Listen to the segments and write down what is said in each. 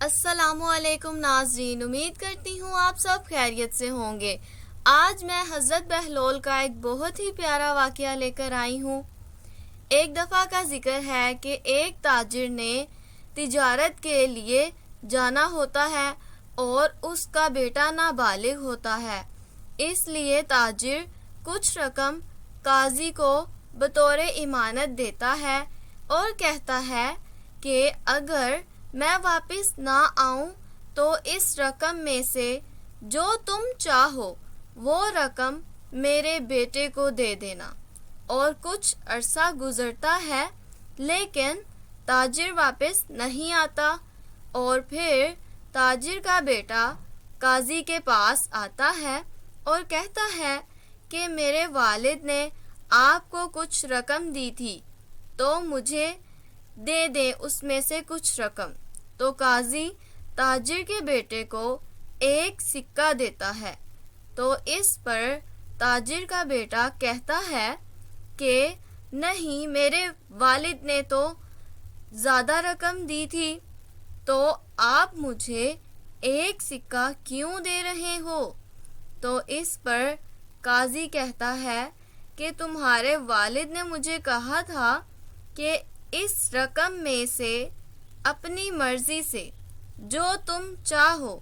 السلام علیکم ناظرین، امید کرتی ہوں آپ سب خیریت سے ہوں گے۔ آج میں حضرت بہلول کا ایک بہت ہی پیارا واقعہ لے کر آئی ہوں۔ ایک دفعہ کا ذکر ہے کہ ایک تاجر نے تجارت کے لیے جانا ہوتا ہے اور اس کا بیٹا نابالغ ہوتا ہے، اس لیے تاجر کچھ رقم قاضی کو بطور امانت دیتا ہے اور کہتا ہے کہ اگر میں واپس نہ آؤں تو اس رقم میں سے جو تم چاہو وہ رقم میرے بیٹے کو دے دینا۔ اور کچھ عرصہ گزرتا ہے لیکن تاجر واپس نہیں آتا، اور پھر تاجر کا بیٹا قاضی کے پاس آتا ہے اور کہتا ہے کہ میرے والد نے آپ کو کچھ رقم دی تھی تو مجھے دے دیں اس میں سے کچھ رقم۔ تو قاضی تاجر کے بیٹے کو ایک سکہ دیتا ہے، تو اس پر تاجر کا بیٹا کہتا ہے کہ نہیں، میرے والد نے تو زیادہ رقم دی تھی، تو آپ مجھے ایک سکہ کیوں دے رہے ہو؟ تو اس پر قاضی کہتا ہے کہ تمہارے والد نے مجھے کہا تھا کہ اس رقم میں سے اپنی مرضی سے جو تم چاہو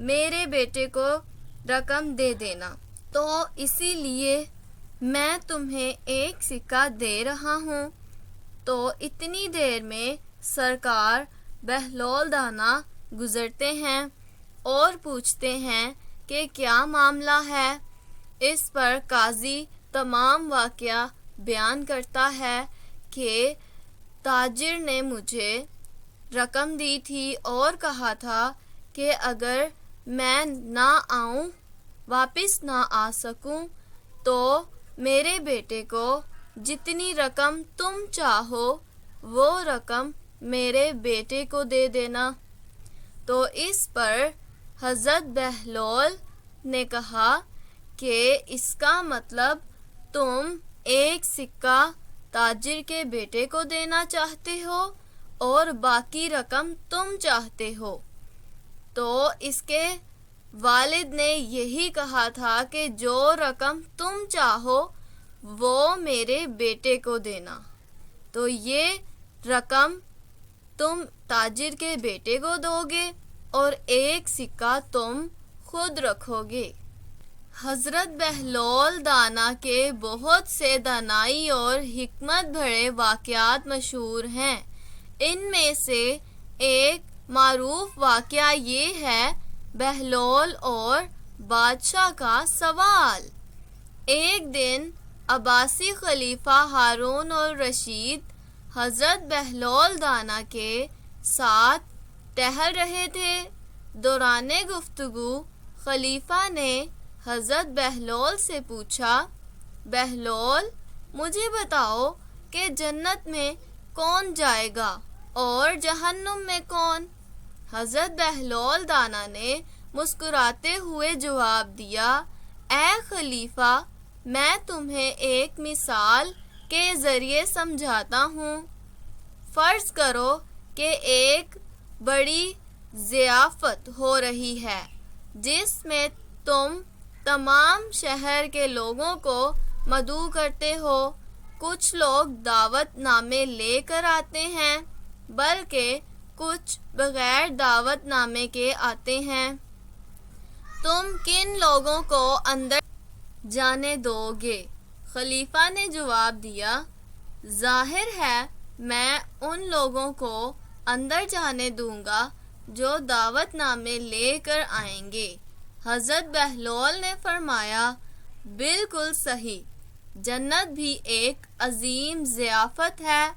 میرے بیٹے کو رقم دے دینا، تو اسی لیے میں تمہیں ایک سکہ دے رہا ہوں۔ تو اتنی دیر میں سرکار بہلول دانا گزرتے ہیں اور پوچھتے ہیں کہ کیا معاملہ ہے۔ اس پر قاضی تمام واقعہ بیان کرتا ہے کہ تاجر نے مجھے رقم دی تھی اور کہا تھا کہ اگر میں نہ آؤں، واپس نہ آ سکوں، تو میرے بیٹے کو جتنی رقم تم چاہو وہ رقم میرے بیٹے کو دے دینا۔ تو اس پر حضرت بہلول نے کہا کہ اس کا مطلب تم ایک سکہ تاجر کے بیٹے کو دینا چاہتے ہو اور باقی رقم تم چاہتے ہو۔ تو اس کے والد نے یہی کہا تھا کہ جو رقم تم چاہو وہ میرے بیٹے کو دینا، تو یہ رقم تم تاجر کے بیٹے کو دو گے اور ایک سکہ تم خود رکھو گے۔ حضرت بہلول دانا کے بہت سے دانائی اور حکمت بھرے واقعات مشہور ہیں۔ ان میں سے ایک معروف واقعہ یہ ہے بہلول اور بادشاہ کا سوال۔ ایک دن عباسی خلیفہ ہارون الرشید حضرت بہلول دانا کے ساتھ ٹہل رہے تھے۔ دوران گفتگو خلیفہ نے حضرت بہلول سے پوچھا، بہلول، مجھے بتاؤ کہ جنت میں کون جائے گا اور جہنم میں کون؟ حضرت بہلول دانا نے مسکراتے ہوئے جواب دیا، اے خلیفہ، میں تمہیں ایک مثال کے ذریعے سمجھاتا ہوں۔ فرض کرو کہ ایک بڑی ضیافت ہو رہی ہے جس میں تم تمام شہر کے لوگوں کو مدعو کرتے ہو۔ کچھ لوگ دعوت نامے لے کر آتے ہیں بلکہ کچھ بغیر دعوت نامے کے آتے ہیں۔ تم کن لوگوں کو اندر جانے دو گے؟ خلیفہ نے جواب دیا، ظاہر ہے میں ان لوگوں کو اندر جانے دوں گا جو دعوت نامے لے کر آئیں گے۔ حضرت بہلول نے فرمایا، بالکل صحیح، جنت بھی ایک عظیم ضیافت ہے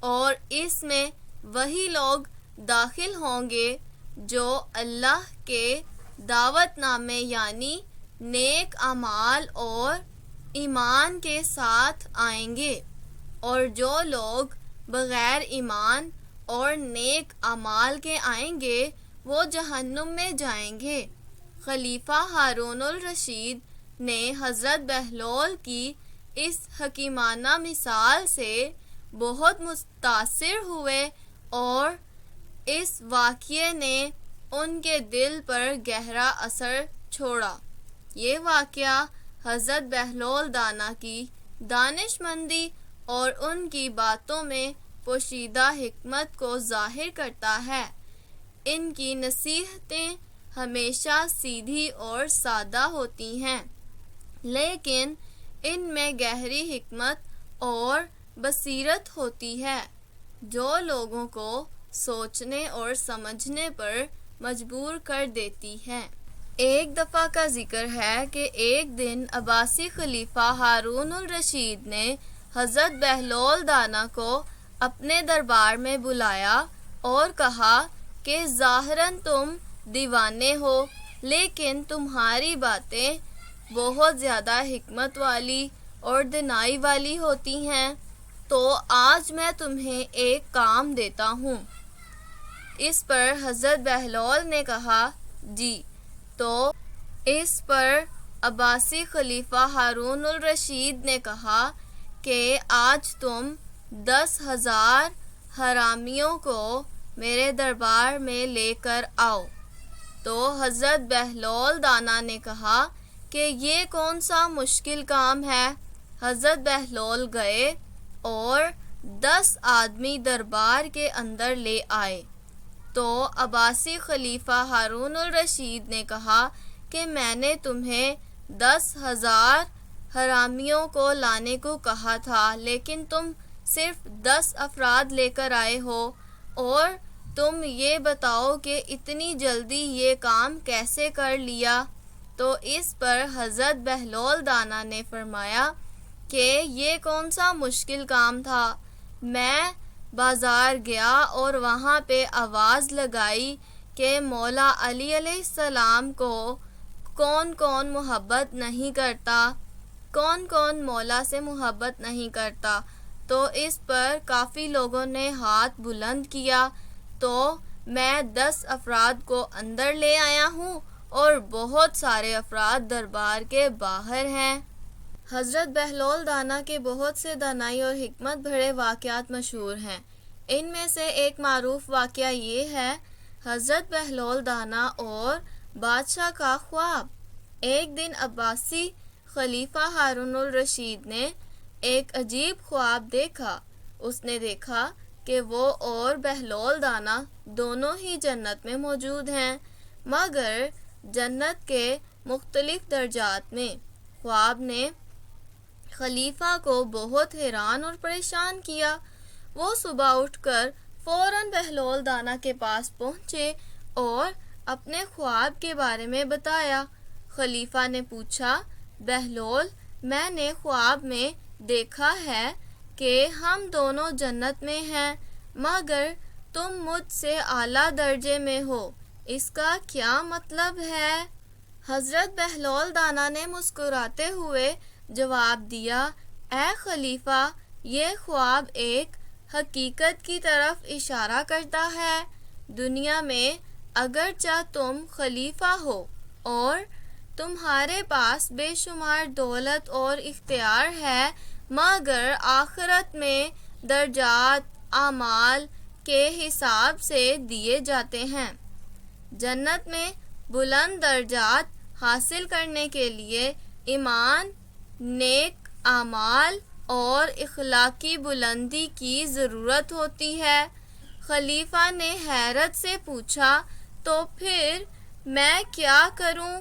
اور اس میں وہی لوگ داخل ہوں گے جو اللہ کے دعوت نامے یعنی نیک اعمال اور ایمان کے ساتھ آئیں گے، اور جو لوگ بغیر ایمان اور نیک اعمال کے آئیں گے وہ جہنم میں جائیں گے۔ خلیفہ ہارون الرشید نے حضرت بہلول کی اس حکیمانہ مثال سے بہت متاثر ہوئے اور اس واقعے نے ان کے دل پر گہرا اثر چھوڑا۔ یہ واقعہ حضرت بہلول دانا کی دانش مندی اور ان کی باتوں میں پوشیدہ حکمت کو ظاہر کرتا ہے۔ ان کی نصیحتیں ہمیشہ سیدھی اور سادہ ہوتی ہیں، لیکن ان میں گہری حکمت اور بصیرت ہوتی ہے جو لوگوں کو سوچنے اور سمجھنے پر مجبور کر دیتی ہے۔ ایک دفعہ کا ذکر ہے کہ ایک دن عباسی خلیفہ ہارون الرشید نے حضرت بہلول دانا کو اپنے دربار میں بلایا اور کہا کہ ظاہراً تم دیوانے ہو، لیکن تمہاری باتیں بہت زیادہ حکمت والی اور دانائی والی ہوتی ہیں، تو آج میں تمہیں ایک کام دیتا ہوں۔ اس پر حضرت بہلول نے کہا جی۔ تو اس پر عباسی خلیفہ ہارون الرشید نے کہا کہ آج تم 10,000 حرامیوں کو میرے دربار میں لے کر آؤ۔ تو حضرت بہلول دانا نے کہا کہ یہ کون سا مشکل کام ہے۔ حضرت بہلول گئے اور 10 آدمی دربار کے اندر لے آئے۔ تو عباسی خلیفہ ہارون الرشید نے کہا کہ میں نے تمہیں 10,000 حرامیوں کو لانے کو کہا تھا، لیکن تم صرف 10 افراد لے کر آئے ہو، اور تم یہ بتاؤ کہ اتنی جلدی یہ کام کیسے کر لیا۔ تو اس پر حضرت بہلول دانا نے فرمایا کہ یہ کون سا مشکل کام تھا۔ میں بازار گیا اور وہاں پہ آواز لگائی کہ مولا علی علیہ السلام کو کون کون محبت نہیں کرتا، کون کون مولا سے محبت نہیں کرتا۔ تو اس پر کافی لوگوں نے ہاتھ بلند کیا، تو میں 10 افراد کو اندر لے آیا ہوں اور بہت سارے افراد دربار کے باہر ہیں۔ حضرت بہلول دانا کے بہت سے دانائی اور حکمت بھرے واقعات مشہور ہیں۔ ان میں سے ایک معروف واقعہ یہ ہے، حضرت بہلول دانا اور بادشاہ کا خواب۔ ایک دن عباسی خلیفہ ہارون الرشید نے ایک عجیب خواب دیکھا۔ اس نے دیکھا کہ وہ اور بہلول دانا دونوں ہی جنت میں موجود ہیں، مگر جنت کے مختلف درجات میں۔ خواب نے خلیفہ کو بہت حیران اور پریشان کیا۔ وہ صبح اٹھ کر فوراً بہلول دانا کے پاس پہنچے اور اپنے خواب کے بارے میں بتایا۔ خلیفہ نے پوچھا، بہلول، میں نے خواب میں دیکھا ہے کہ ہم دونوں جنت میں ہیں، مگر تم مجھ سے اعلیٰ درجے میں ہو، اس کا کیا مطلب ہے؟ حضرت بہلول دانا نے مسکراتے ہوئے جواب دیا، اے خلیفہ، یہ خواب ایک حقیقت کی طرف اشارہ کرتا ہے۔ دنیا میں اگرچہ تم خلیفہ ہو اور تمہارے پاس بے شمار دولت اور اختیار ہے، مگر آخرت میں درجات اعمال کے حساب سے دیے جاتے ہیں۔ جنت میں بلند درجات حاصل کرنے کے لیے ایمان، نیک اعمال اور اخلاقی بلندی کی ضرورت ہوتی ہے۔ خلیفہ نے حیرت سے پوچھا، تو پھر میں کیا کروں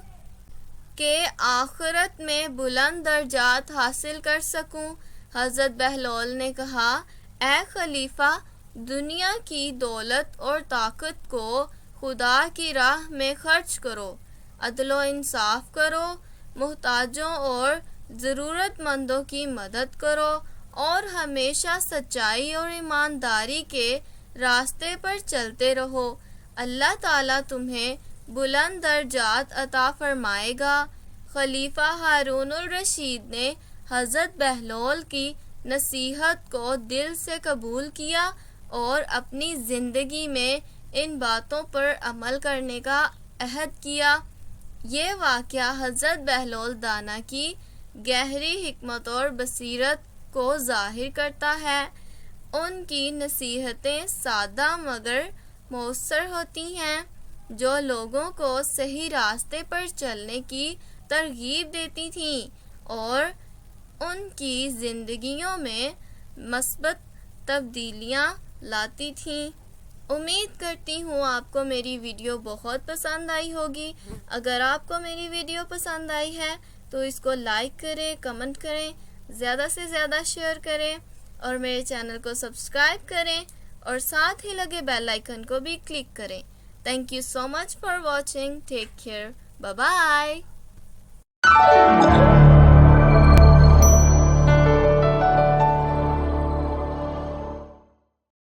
کہ آخرت میں بلند درجات حاصل کر سکوں؟ حضرت بہلول نے کہا، اے خلیفہ، دنیا کی دولت اور طاقت کو خدا کی راہ میں خرچ کرو، عدل و انصاف کرو، محتاجوں اور ضرورت مندوں کی مدد کرو، اور ہمیشہ سچائی اور ایمانداری کے راستے پر چلتے رہو۔ اللہ تعالیٰ تمہیں بلند درجات عطا فرمائے گا۔ خلیفہ ہارون الرشید نے حضرت بہلول کی نصیحت کو دل سے قبول کیا اور اپنی زندگی میں ان باتوں پر عمل کرنے کا عہد کیا۔ یہ واقعہ حضرت بہلول دانا کی گہری حکمت اور بصیرت کو ظاہر کرتا ہے۔ ان کی نصیحتیں سادہ مگر مؤثر ہوتی ہیں جو لوگوں کو صحیح راستے پر چلنے کی ترغیب دیتی تھیں اور ان کی زندگیوں میں مثبت تبدیلیاں لاتی تھیں۔ امید کرتی ہوں آپ کو میری ویڈیو بہت پسند آئی ہوگی۔ اگر آپ کو میری ویڈیو پسند آئی ہے تو اس کو لائک کریں، کمنٹ کریں، زیادہ سے زیادہ شیئر کریں اور میرے چینل کو سبسکرائب کریں اور ساتھ ہی لگے بیل آئیکن کو بھی کلک کریں۔ Thank you so much for watching. Take care. Bye bye.